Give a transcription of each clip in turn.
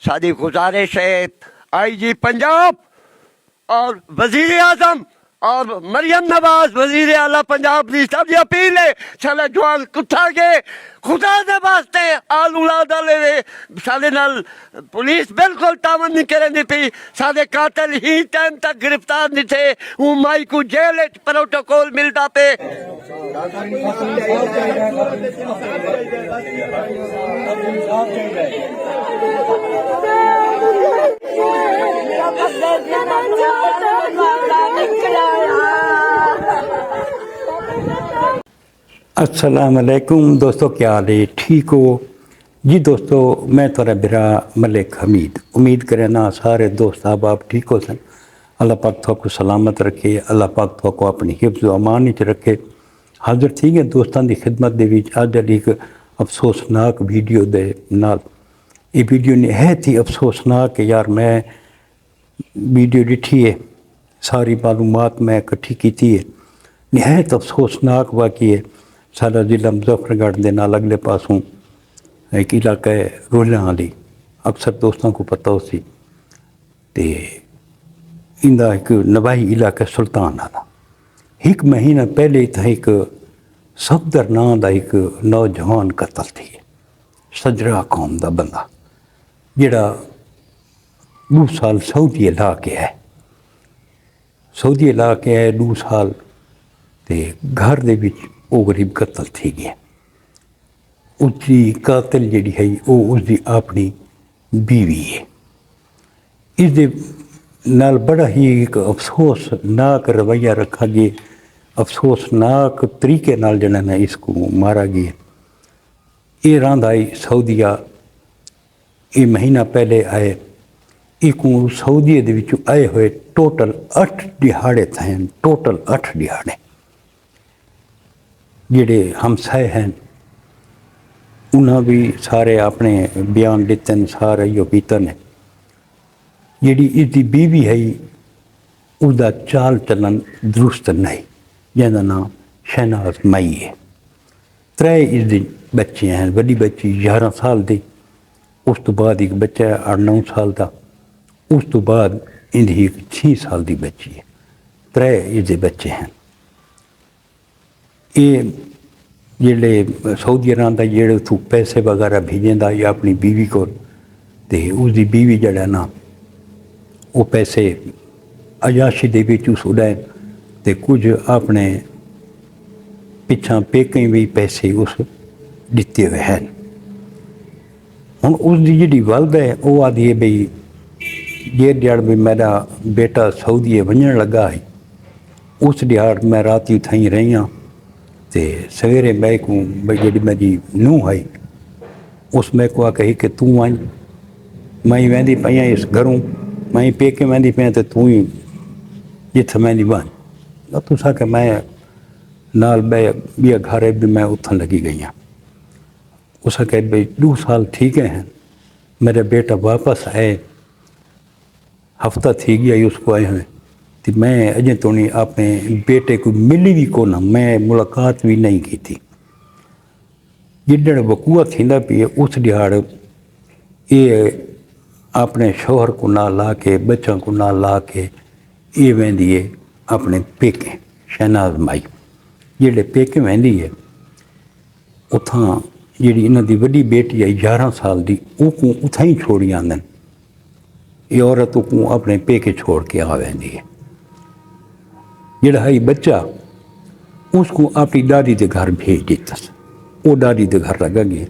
सारी गुजारिश है आईजी पंजाब और वजीर आजम और मरियम नवाज वजीर आला पंजाब की सब अपील है सारे जवान कुत्था के खुदा दे वास्ते आल औलाद वाले सारे नाल पुलिस बिल्कुल तावन नहीं करेंदी पई सारे कातिल ही टाइम तक गिरफ्तार नहीं थे वो माई को जेल प्रोटोकॉल मिलता पे अस्सलाम वालेकुम दोस्तों, क्या हाल है? ठीक हो जी दोस्तों? मैं थोड़ा बिरा मलिक हमीद उम्मीद करें ना सारे दोस्त आप ठीक हो सन। अल्लाह पाक थोको सलामत रखे, अल्लाह पाक थोको अपनी हिफ्ज़ व अमान च रखे। हाज़र ठीक है दोस्तों की खिदमत दे विच अज एक अफसोसनाक वीडियो दे नाल। ये वीडियो निहायत ही अफसोसनाक है यार। मैं वीडियो डिठी है, सारी मालूमात मैं इकट्ठी की है। निहायत अफसोसनाक वाक़ई है। साडा जिला मुजफ्फरगढ़ के नाल अगले पासों एक इलाका है रोलियां वाली, अक्सर दोस्तों को पता हो सी। ते इंदा एक नवाही इलाका सुल्तान वाला। एक महीना पहले था एक सफदर नाम का एक नौजवान कतल थी, सजरा कौम का बंदा जिहड़ा 2 साल सऊदी ला के है। सऊदी ला के है 2 साल ते घर दे विच वो गरीब कतल थी गया। उसकी कातिल जी है वो उसकी अपनी बीवी है। इस नाल बड़ा ही एक अफसोसनाक रवैया रखा गया, अफसोसनाक तरीके नाल जड़ा ना इसको मारा गया। ये रांद आई सऊदीया, ये महीना पहले आए। एक सऊदीए दे विचों आए हुए टोटल 8 दिहाड़े थे, टोटल 8 दिहाड़े। जिहड़े हमसाए हैं उन्हें भी सारे अपने बयान दिते हैं, सारे यो कीते ने। जिहड़ी इसकी बीवी है उसका चाल चलन दुरुस्त नहीं, जिसका नाम शहनाज मई है। 3 इसके बच्चे हैं, वड्डी बच्ची 11 साल की, उस तो बाद एक बच्चा है 8-9 साल का, उस तो बाद इनकी एक 6 साल की बच्ची है। 3 इसके बच्चे हैं। ये जेड़े सऊदी अरब का जेड़े उतों पैसे वगैरह भेजेंदा या अपनी बीवी को, ते उसकी बीवी जड़ा ना वो पैसे अयाशी दे विच उस उड़ाए ते कुछ अपने पिछा पेकें भी पैसे उस दिते हुए हैं। हुण उसकी जिहड़ी वल्द है वो आदि है बई जे दिहाड़ भी मेरा बेटा सऊदी वञण लगा है, उस दिहाड़ मैं रात उथाई रही हाँ। तो सवेरे मैं को जी मेरी नूह आई उस मैं को कही कि तू आई, मैं वेंदी पई इस घरों, मैं पेके वेंदी पे तो तू ही जिथे वेंदी बन। तुसा कि मैं नाल ॿिया घर भी मैं उथन लगी गई हाँ। उस कह भाई 2 साल ठीक है, मेरा बेटा वापस आए, हफ्ता थी गया उसको आए हुए, तो मैं अजें तो नहीं अपने बेटे को मिली भी को ना, मैं मुलाकात भी नहीं की थी। जिदड़ वकूआ थींदा पी उस दिहाड़ ये अपने शोहर को ना ला के बच्चों को ना ला के ये वेंदी है अपने पेके शहनाज माई। जेड़े पेके वेंदी है उथा जी इन्हों की वड्डी बेटी है 11 साल की, वो को उथा ही छोड़ी आंदन। ये औरत को अपने पेके छोड़ के आ वेंदी है। जिहड़ा है बच्चा उसको अपनी दादी के घर भेज दिता, वो दादी के घर लगा गया।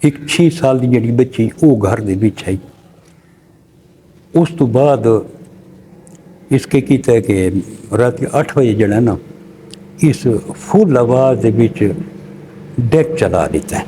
एक 6 साल की जी बच्ची वो घर के विच आई। उस तो बाद इसके किया कि रात 8 बजे जड़ा ना इस फुल आवाज़ के विच डेक चला दिता,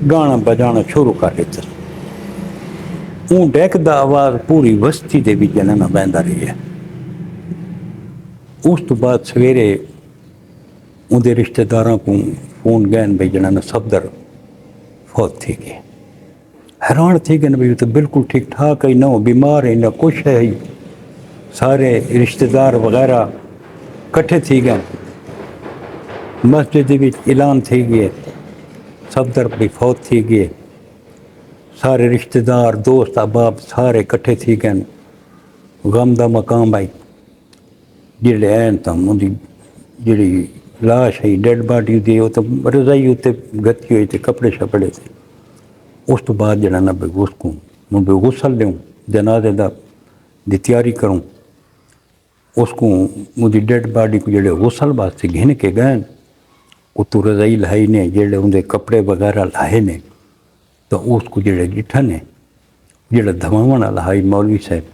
गाना बजाना शुरू कर दिता। वो डेक का आवाज़ पूरी बस्ती के विच जड़ा ना बहता रही है। उस तो बाद सवेरे उनके रिश्तेदारों को फोन गए भाई जना ना सफदर फौत थी गए। हैरान थी गए भाई तो बिल्कुल ठीक ठाक है, ना बीमार है ना कुछ है ही। सारे रिश्तेदार वगैरह कट्ठे थी गए, मस्जिद में ऐलान थी गए, सफदर भी फौत थी गए। सारे रिश्तेदार दोस्त अहबाब सारे इकट्ठे थी गए गम का मकाम आई जेड़े ऐन तो उनकी जी लाश है डेड बॉडी थी वो तो रजाई उत्ते गत्ती हुई थी कपड़े शपड़े थे उस तो बाद जरा ना भाई उसको मैं गुसल दूँ जनाजे दी तैयारी करूँ उसको मुझी डेड बॉडी को जेड़े गुसल वास्ते घिन के गए उतों रजाई लाई ने जेड़े उनके कपड़े वगैरह लाए ने तो उसको जेड़े डिठा ने जेड़ा धवावण वाला हाई मौलवी साहब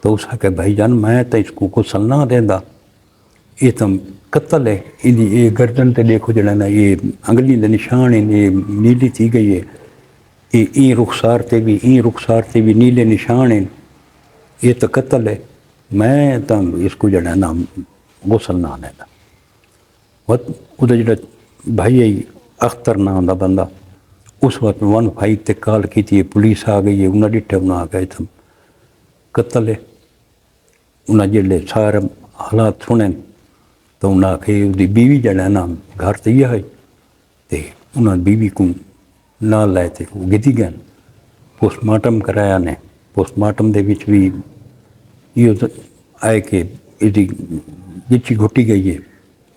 तो उस आखे भाई जान मैं तो इसको गुसल ना देंदा ये तो कत्ल है इनकी ये गर्दन ते देखो जड़ा ना ये अंगली के निशान है ये नीली थी गई है ये ई रुखसार ते भी नीले निशान हैं ये तो कत्ल है मैं तो इसको जड़ा ना गुसल ना देना उधर जड़ा भाई है अख्तर नाम का बंदा उस वक्त 15 ते कॉल की पुलिस आ गई है उन्हें डिठे उन्हें आ गए तुम कत्ल है उन्हें जेल्ले सारे हालात सुने तो उन्हें आखे उसकी बीवी जड़ा ना घर से ही आई तो उन्हें बीवी को ना लाए थे वो गिदी गए पोस्टमार्टम कराया ने पोस्टमार्टम दे विच भी ये आए कि इसकी गिच्ची घुटी गई है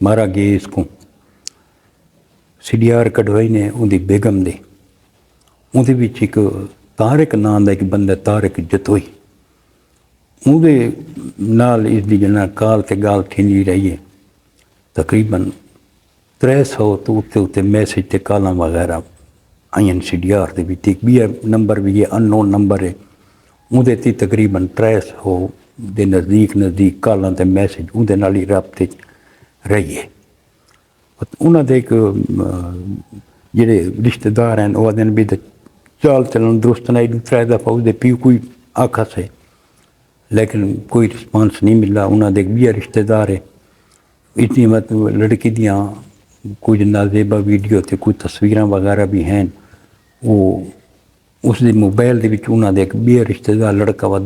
मारा गया इसको CDR कढ़वाई ने उनकी बेगम दे उहदे विच एक तारिक नाम का एक बंदा तारिक जतोई उहदे नाल इसकी जना काल ते गाल थींदी रही है तकरीबन 300 तो उत्ते उत्ते मैसेज ते कालां वगैरह आईन CDR दे विच एक भी नंबर भी है अननोन नंबर है उहदे ते तकरीबन 300 दे नज़दीक कालां ते मैसेज उहदे नाल ही राबते रही है उन्होंने एक जेडे रिश्तेदार हैं वो आदि भी चाल चलन दुरुस्त नहीं 3 दफ़ा उसके पी कोई आखा से लेकिन कोई रिस्पांस नहीं मिला उन्होंने एक भी रिश्तेदार है इतनी मतलब लड़की दियाँ कुछ नाजेबा वीडियो थे कुछ तस्वीर वगैरह भी हैं वो उसके मोबाइल के उन्होंने एक भी रिश्तेदार लड़का वह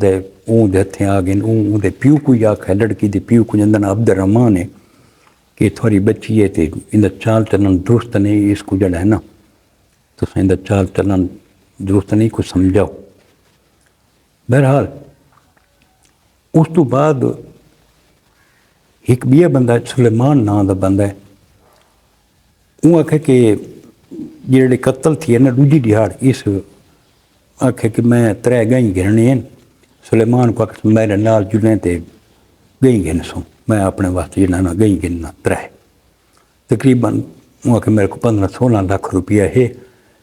उनके हथे आ गए उनके प्यू को ही आखा लड़की के प्यू को जंदा अब्दुल रहमान है कि थोड़ी बच्ची है तो इन चाल चलन दुरुस्त नहीं इसको जड़ा है ना तो इन चाल चलन दुरुस्त नहीं कुछ समझाओ बहरहाल उस तो बाद एक भी बंदा सुलेमान नाम का बंदा है वो आखे कि जेडे कत्ल थी ना दूजी दिहाड़ इस आखे कि मैं 3 गई गिरने सुलेमान को आख मेरे नाल जुड़ने तो गई गिन सो मैं अपने वास्ते जरा ना गई गिनना 3 तकरीबन वो आखे मेरे को 15-16 लाख रुपया है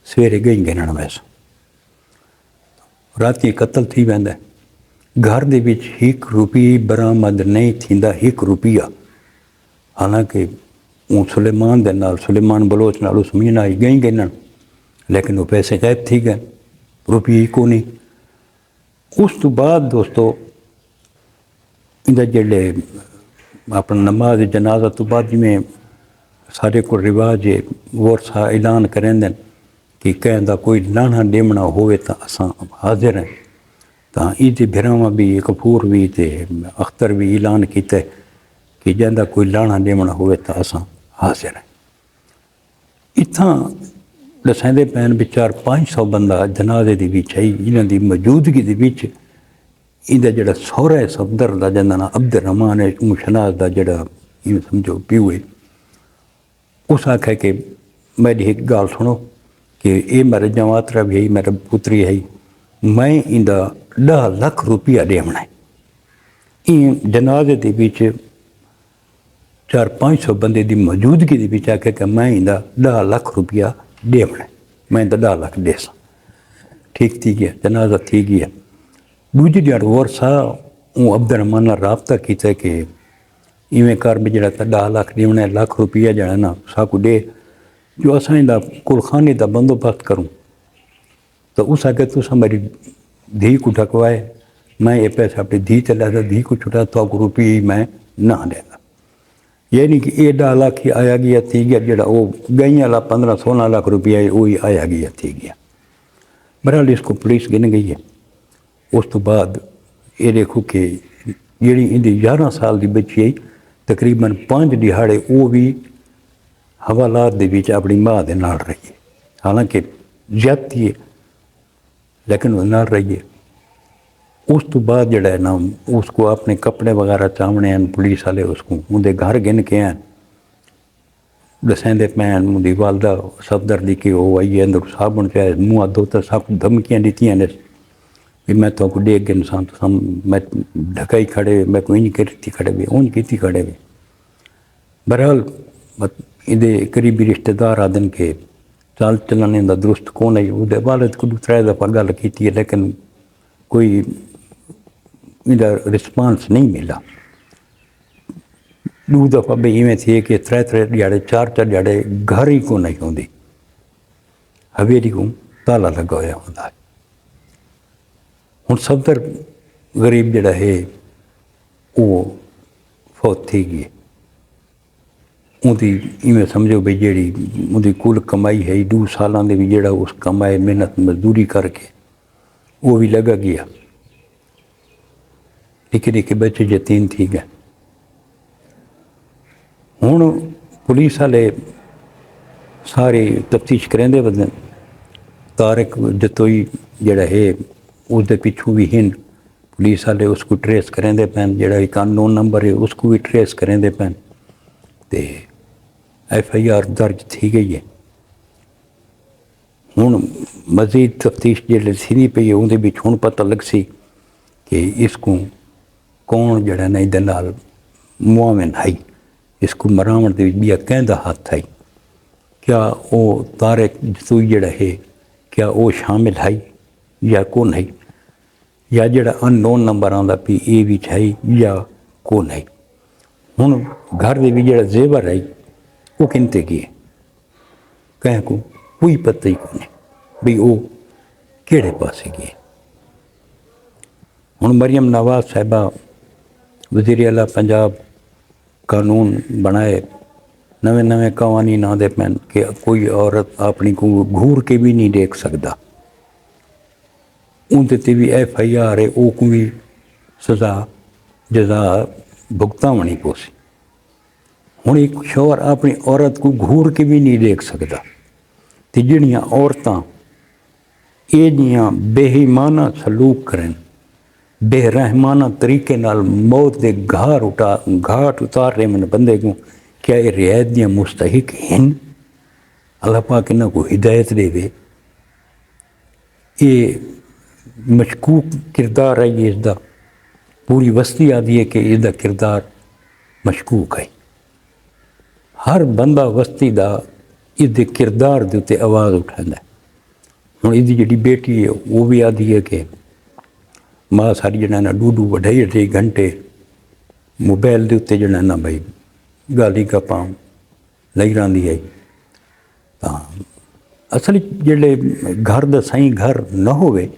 सवेरे गई गिनण वैसे राती कत्ल थी वेंदा घर दे विच 1 रुपया बरामद नहीं थींदा 1 रुपया हालांकि वो सुलेमान दे नाल सुलेमान बलोच नाल उस मीन आई गई गिनण लेकिन वो पैसे गायब थी गए रुपये ही को नहीं उस तो बाद दोस्तों इंदा जेडे अपना नमाज जनाजा तो बाद जिमें सारे को रिवाज है वर्षा ऐलान करेंदे कि कहता कोई लाना डेमना होवे तो असां हाजिर हैं तो ईद भिरावां भी कपूर भी ते अख्तर भी ऐलान किया कि जंदा कोई लाना डेमना होवे तो असां हाजिर हैं इत्थां दसेंदे पैन भी 400-500 बंदा जनाजे दी विच आई इन्हां दी मौजूदगी दे विच इंदा जड़ा सौरा है सफदर का जंदा ना अब्दुल रहमान है शनाज का जड़ा इन समझो प्यू है उस आखे कि मेरी एक गाल सुनो कि ये मेरे जमातरा भी है मेरा पुत्री है मैं इंदा 10 लाख रुपया देवना है इन जनाजे के बीच 400-500 बंदे की मौजूदगी के बीच आखे कि मैं इंदा 10 लाख रुपया देवना है मैं इंदा 10 लाख दे सा ठीक थी गया जनाजा थी गया दूजी दिहाड़ वर्षा वो अब्दुल रहमान नाल राबता किया कि इवें कर भी जरा 10 लाख देवना लाख रुपया जरा ना साकू दे जो असा इंदा कुलखाने का बंदोबस्त करूँ तो उस आगे तुस मेरी धी को ढकवाए मैं ये पैसा अपनी धी चला था धी को छुटा तो आपको रुपये ही मैं ना देगा ये नहीं कि ये 10 लाख ही आया गया थी गया जरा वो गई वाला 15-16 लाख रुपया वो ही आया गया थी गया बहरहाल इसको पुलिस गिन गई है उस तो बाद ये देखो कि जी इंदी 11 साल की बच्ची आई तकरीबन 5 दिहाड़े वो भी हवालात दे विच अपनी माँ दे नाल रही है हालांकि ज्यादती है लेकिन वो नाल रहिए। उस तो बाद जड़ा है ना उसको अपने कपड़े वगैरह चावने हैं पुलिस वाले, उसको उनके घर गिन के हैं दसेंदे पैन उनकी वालदा सफदर्दी कि वो आई है अंदर साबुन चाहे मुँह धोता, सब धमकियाँ दीतियाँ ने भी मैं तो डेग इंसान तो मैं ढकाई खड़े, मैं कोई नहीं करती खड़े भी ऊँच की खड़े भी। बहरहाल इधे करीबी रिश्तेदार आदन के चाल चलाने का दुरुस्त कौन है, वो वालद को 3 दफ़ा गल की है लेकिन कोई इधर रिस्पांस नहीं मिला। 2 दफ़ा भी इवें थे कि 3 ध्याड़े 4 ध्याड़े घर ही को नहीं आती, हवेली को ताला लगा होया होंदा। हुण सफदर गरीब जड़ा है वो फौत थी गई। उनकी इवें समझो भी जी उनकी कुल कमाई है 2 सालों के भी जड़ा उस कमाए मेहनत मजदूरी करके वो भी लगा गया। निके निके बच्चे यतीम थी गए। हुण पुलिस वाले सारे तफ्तीश करेंदे बदन, तारक जतोई जड़ा है उसके पिछू भी हिन पुलिस वाले उसको ट्रेस करेंदे पैन, जड़ा एक अननोन नंबर है उसको भी ट्रेस करेंदे पैन ते FIR दर्ज थी गई है। हुण मज़ीद तफ्तीश जिसले थी पई है उनके बिच हुण पता लग सी कि इसको कौन जड़ा ना इहदे नाल मुआविन है, इसको मरावण दे विच बिया कहंदा हाथ है। क्या वो तारक जतोई जड़ा है क्या वो शामिल है या कौन है, या जड़ा अननोन नंबर आंदा पी ए विच है या कौन है। हुण घर दे भी जड़ा जेवर है वो किनते गए, कह को कोई पता ही कोई भी वो केड़े पासे गए। हुण मरियम नवाज साहिबा वज़ीर आला पंजाब कानून बनाए, नवे नवे कवानीन आते पैन कि कोई औरत अपनी को घूर के भी नहीं देख सकता, उनते ते भी FIR है वो को भी सज़ा जजा भुगतावनी पोसी। हुण एक शौहर अपनी औरत को घूर के भी नहीं देख सकता, तो जिहड़ियां औरतां ये जियां बेईमाना सलूक करन, बेरहमाना तरीके नाल मौत के घाट उतार रहे मन बंदे को, क्या ये रियायत दियां मुस्तहिक हैं? अल्लाह पाक इन्हां को हिदायत देवे। ये मशकूक किरदार है ये इसका, पूरी बस्ती आदि है कि इसका किरदार मशकूक है। हर बंदा बस्ती का इसके किरदार के उत्ते आवाज़ उठाता है। हुण इसकी जिहड़ी बेटी है वो भी आदि है कि माँ सारी जड़ा ना 2-2 2.5 घंटे मोबाइल के उत्ते जड़ा ना भाई गाली गप्पां लई रहिंदी है। तां असल जिहड़े घर दा सही घर न होवे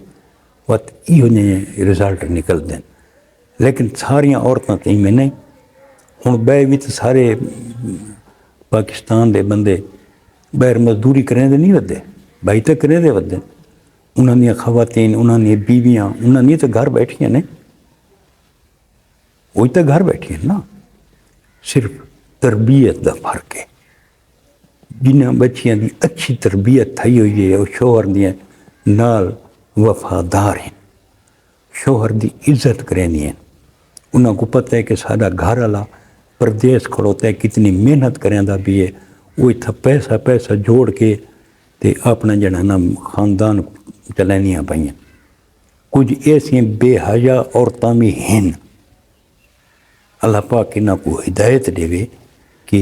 वत इहो जिहे रिजल्ट निकलते हैं, लेकिन सारियां औरतां तो इवें नहीं। हुण बह भी तो सारे पाकिस्तान के बंदे बाहर मजदूरी करें नहीं वधे, भाई तो करें वधे, उन्होंने खवातीन उन्होंने बीवियाँ उन्होंने तो घर बैठिया ने, वही तो घर बैठी ना। सिर्फ तरबियत का फर्क है। जिन्हें बच्चियां की अच्छी तरबियत थी हुई है वो शोहर दियां नाल वफादार हैं, शोहर की इज्जत करेंदी हैं। उन्होंने पता है कि साडा घर वाला परदेस खड़ोता है, कितनी मेहनत करेंदा भी है, वो इतना पैसा जोड़ के ते अपना जड़ा ना खानदान चलैनियां पाइयां। कुछ ऐसियां बेहया औरतां भी हैं, अल्लाह पाक इन्हां को हिदायत देवे कि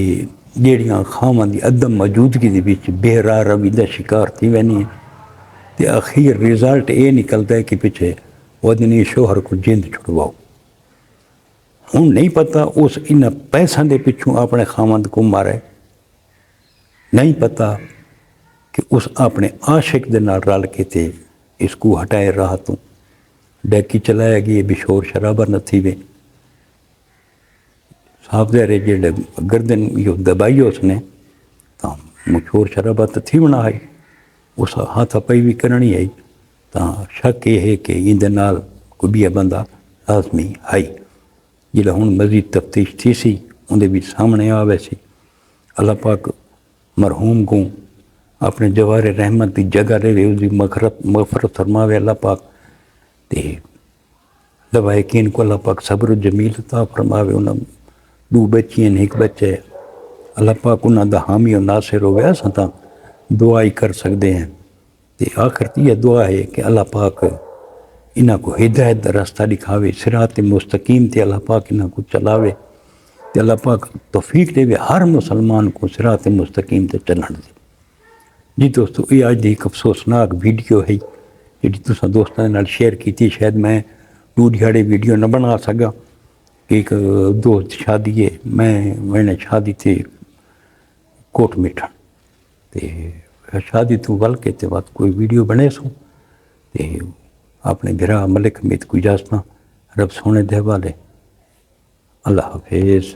ਜਿਹੜੀਆਂ ਖਾਵਾਂ ਦੀ अदम मौजूदगी ਦੇ ਵਿੱਚ बेहरा रवि का शिकार थी वैनी है, तो आखिर रिजल्ट ये निकलता है कि पिछे वदनी शोहर को जिंद छुड़वाओ। हूँ नहीं पता उस इन पैसों के पिछों अपने खामद को मारे, नहीं पता कि उस अपने आशिक दे नाल रल के ते इसको हटाए राह तो डैकी चलाया गया भी शोर शराबा न थी वे साहब दे जेड़े गर्दन यो दबाई उसने तो शोर शराबा तो थी बना आई, उस हाथ पई भी करनी आई, तो शक ये है कि इंदे नाल कोई भी बंदा लाजमी आई। जिला हुण मजीद तफ्तीश थी सी उनके भी सामने आवे सी। अल्लाह पाक मरहूम को अपने जवाहर रहमत की जगह रहे उसकी मगफरत फरमावे अल्लाह पाक ते दवा यकीन को अल्लाह पाक सब्र जमील अता फरमावे। उन्हें 2 बच्चियां ने 1 बच्चा है, अल्लाह पाक उन्हों का हामी और नासिर होवे। असां तां दुआ ही कर सकते हैं। तो आखिर यह दुआ है कि अल्लाह पाक इन्हों को हिदायत का रास्ता दिखावे, सिरात मुस्तकीम ते अल्लाह पाक इन्हों को चलावे ते अल्लाह पाक तौफीक देवे हर मुसलमान को सिरात मुस्तकीम ते चलण दे। जी दोस्तों, ये अज की एक अफसोसनाक वीडियो है जी तुसां दोस्तों नाल शेयर की। शायद मैं 2 दिहाड़े वीडियो न बना सका कि एक दोस्त शादी है, मैंने शादी थे कोट मिठन ते शादी तो वल के ते बाद कोई वीडियो बने सो ते अपने बिरा मलिक हमीद को इजाजत रब सोने दे हवाले। अल्लाह हाफिज़।